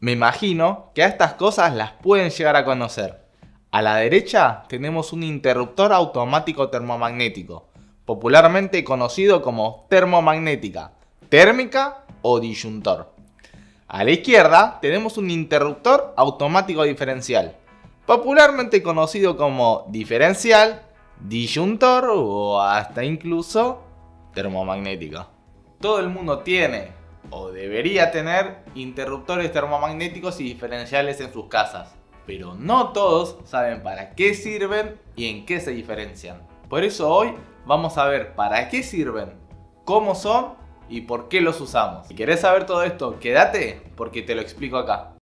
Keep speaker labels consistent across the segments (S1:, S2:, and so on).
S1: Me imagino que a estas cosas las pueden llegar a conocer. A la derecha tenemos un interruptor automático termomagnético, popularmente conocido como termomagnética, térmica o disyuntor. A la izquierda tenemos un interruptor automático diferencial, popularmente conocido como diferencial, disyuntor o hasta incluso termomagnética. Todo el mundo tiene o debería tener interruptores termomagnéticos y diferenciales en sus casas, pero no todos saben para qué sirven y en qué se diferencian. Por eso hoy vamos a ver para qué sirven, cómo son y por qué los usamos. Si querés saber todo esto, quédate porque te lo explico acá.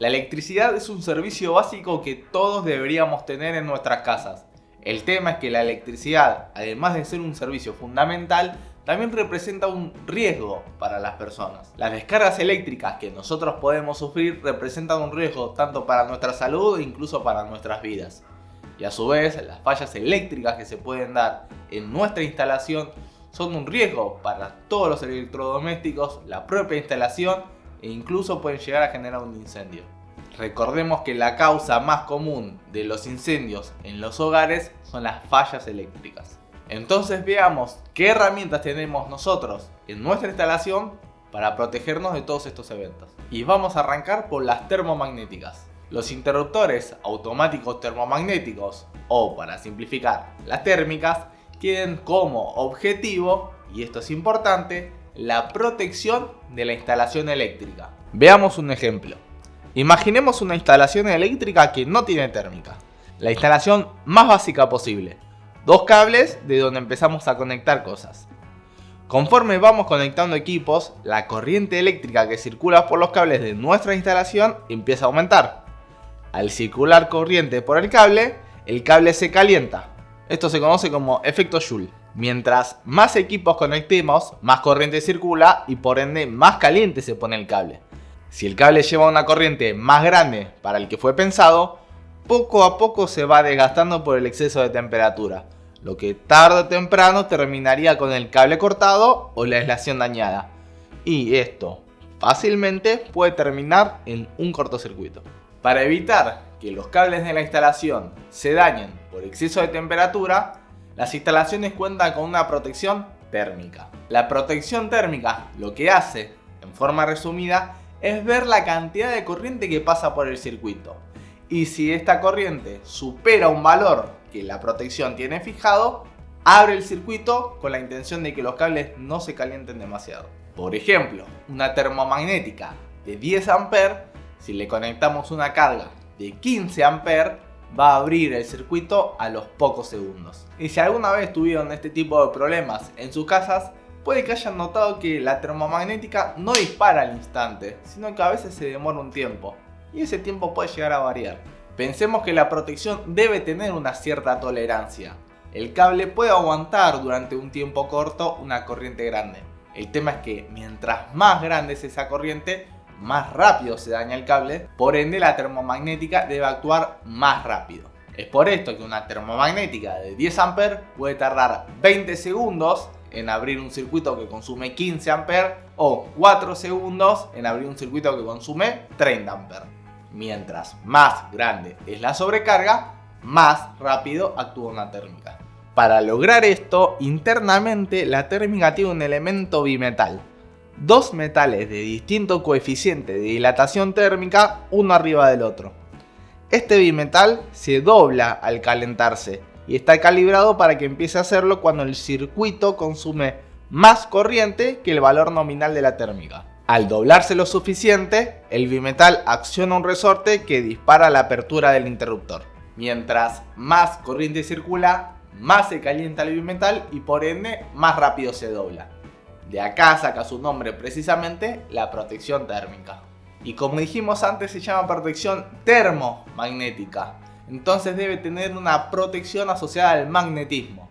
S1: La electricidad es un servicio básico que todos deberíamos tener en nuestras casas. El tema es que la electricidad, además de ser un servicio fundamental, también representa un riesgo para las personas. Las descargas eléctricas que nosotros podemos sufrir representan un riesgo tanto para nuestra salud e incluso para nuestras vidas. Y a su vez, las fallas eléctricas que se pueden dar en nuestra instalación son un riesgo para todos los electrodomésticos, la propia instalación e incluso pueden llegar a generar un incendio. Recordemos que la causa más común de los incendios en los hogares son las fallas eléctricas. Entonces veamos qué herramientas tenemos nosotros en nuestra instalación para protegernos de todos estos eventos. Y vamos a arrancar por las termomagnéticas. Los interruptores automáticos termomagnéticos, o para simplificar, las térmicas, tienen como objetivo, y esto es importante, la protección de la instalación eléctrica. Veamos un ejemplo. Imaginemos una instalación eléctrica que no tiene térmica. La instalación más básica posible. Dos cables de donde empezamos a conectar cosas. Conforme vamos conectando equipos, la corriente eléctrica que circula por los cables de nuestra instalación empieza a aumentar. Al circular corriente por el cable se calienta. Esto se conoce como efecto Joule. Mientras más equipos conectemos, más corriente circula y por ende más caliente se pone el cable. Si el cable lleva una corriente más grande para el que fue pensado, poco a poco se va desgastando por el exceso de temperatura, lo que tarde o temprano terminaría con el cable cortado o la aislación dañada. Y esto fácilmente puede terminar en un cortocircuito. Para evitar que los cables de la instalación se dañen por exceso de temperatura, las instalaciones cuentan con una protección térmica. La protección térmica lo que hace, en forma resumida, es ver la cantidad de corriente que pasa por el circuito. Y si esta corriente supera un valor que la protección tiene fijado, abre el circuito con la intención de que los cables no se calienten demasiado. Por ejemplo, una termomagnética de 10 A, si le conectamos una carga de 15 A, va a abrir el circuito a los pocos segundos. Y si alguna vez tuvieron este tipo de problemas en sus casas, puede que hayan notado que la termomagnética no dispara al instante, sino que a veces se demora un tiempo, y ese tiempo puede llegar a variar. Pensemos que la protección debe tener una cierta tolerancia. El cable puede aguantar durante un tiempo corto una corriente grande. El tema es que mientras más grande es esa corriente, más rápido se daña el cable, por ende la termomagnética debe actuar más rápido. Es por esto que una termomagnética de 10 A puede tardar 20 segundos en abrir un circuito que consume 15 A o 4 segundos en abrir un circuito que consume 30 A. Mientras más grande es la sobrecarga, más rápido actúa una térmica. Para lograr esto, internamente la térmica tiene un elemento bimetal. Dos metales de distinto coeficiente de dilatación térmica uno arriba del otro. Este bimetal se dobla al calentarse y está calibrado para que empiece a hacerlo cuando el circuito consume más corriente que el valor nominal de la térmica. Al doblarse lo suficiente, el bimetal acciona un resorte que dispara la apertura del interruptor. Mientras más corriente circula, más se calienta el bimetal y por ende más rápido se dobla. De acá saca su nombre precisamente la protección térmica. Y como dijimos antes, se llama protección termomagnética. Entonces debe tener una protección asociada al magnetismo.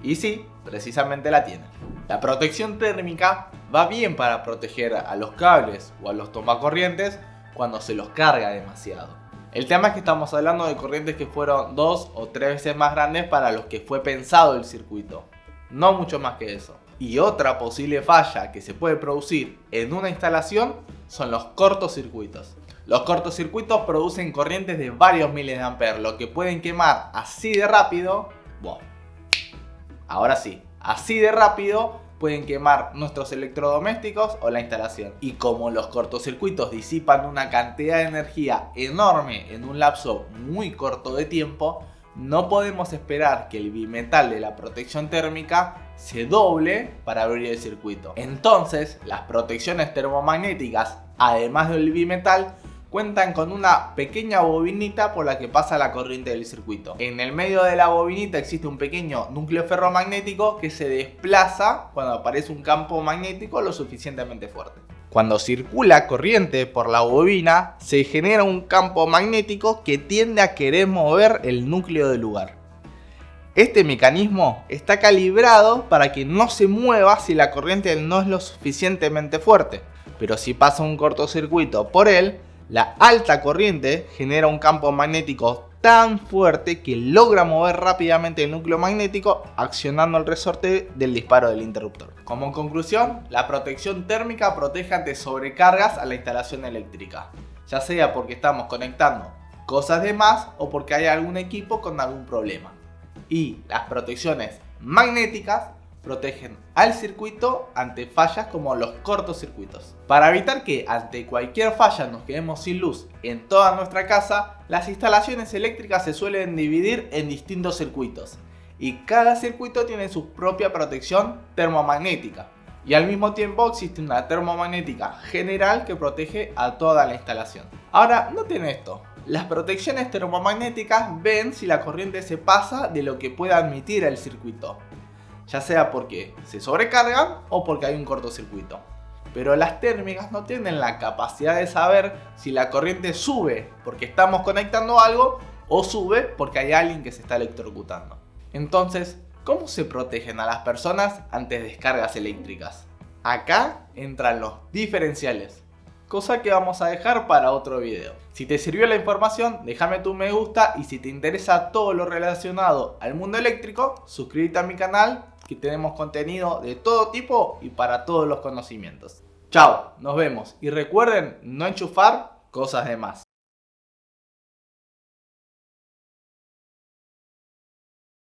S1: Y sí, precisamente la tiene. La protección térmica va bien para proteger a los cables o a los tomacorrientes cuando se los carga demasiado. El tema es que estamos hablando de corrientes que fueron 2 o 3 veces más grandes para los que fue pensado el circuito. No mucho más que eso. Y otra posible falla que se puede producir en una instalación son los cortocircuitos. Los cortocircuitos producen corrientes de varios miles de amperes, lo que pueden quemar así de rápido. Wow. Ahora sí, así de rápido pueden quemar nuestros electrodomésticos o la instalación. Y como los cortocircuitos disipan una cantidad de energía enorme en un lapso muy corto de tiempo, no podemos esperar que el bimetal de la protección térmica se doble para abrir el circuito. Entonces, las protecciones termomagnéticas, además del bimetal, cuentan con una pequeña bobinita por la que pasa la corriente del circuito. En el medio de la bobinita existe un pequeño núcleo ferromagnético que se desplaza cuando aparece un campo magnético lo suficientemente fuerte. Cuando circula corriente por la bobina, se genera un campo magnético que tiende a querer mover el núcleo del lugar. Este mecanismo está calibrado para que no se mueva si la corriente no es lo suficientemente fuerte, pero si pasa un cortocircuito por él, la alta corriente genera un campo magnético tan fuerte que logra mover rápidamente el núcleo magnético, accionando el resorte del disparo del interruptor. Como conclusión, la protección térmica protege ante sobrecargas a la instalación eléctrica, ya sea porque estamos conectando cosas de más o porque hay algún equipo con algún problema. Y las protecciones magnéticas protegen al circuito ante fallas como los cortocircuitos. Para evitar que ante cualquier falla nos quedemos sin luz en toda nuestra casa, las instalaciones eléctricas se suelen dividir en distintos circuitos y cada circuito tiene su propia protección termomagnética. Y al mismo tiempo existe una termomagnética general que protege a toda la instalación. Ahora, noten esto. Las protecciones termomagnéticas ven si la corriente se pasa de lo que puede admitir el circuito, ya sea porque se sobrecargan o porque hay un cortocircuito. Pero las térmicas no tienen la capacidad de saber si la corriente sube porque estamos conectando algo o sube porque hay alguien que se está electrocutando. Entonces, ¿cómo se protegen a las personas ante descargas eléctricas? Acá entran los diferenciales, cosa que vamos a dejar para otro video. Si te sirvió la información, déjame tu me gusta y si te interesa todo lo relacionado al mundo eléctrico, suscríbete a mi canal que tenemos contenido de todo tipo y para todos los conocimientos. Chao, nos vemos y recuerden no enchufar cosas de más.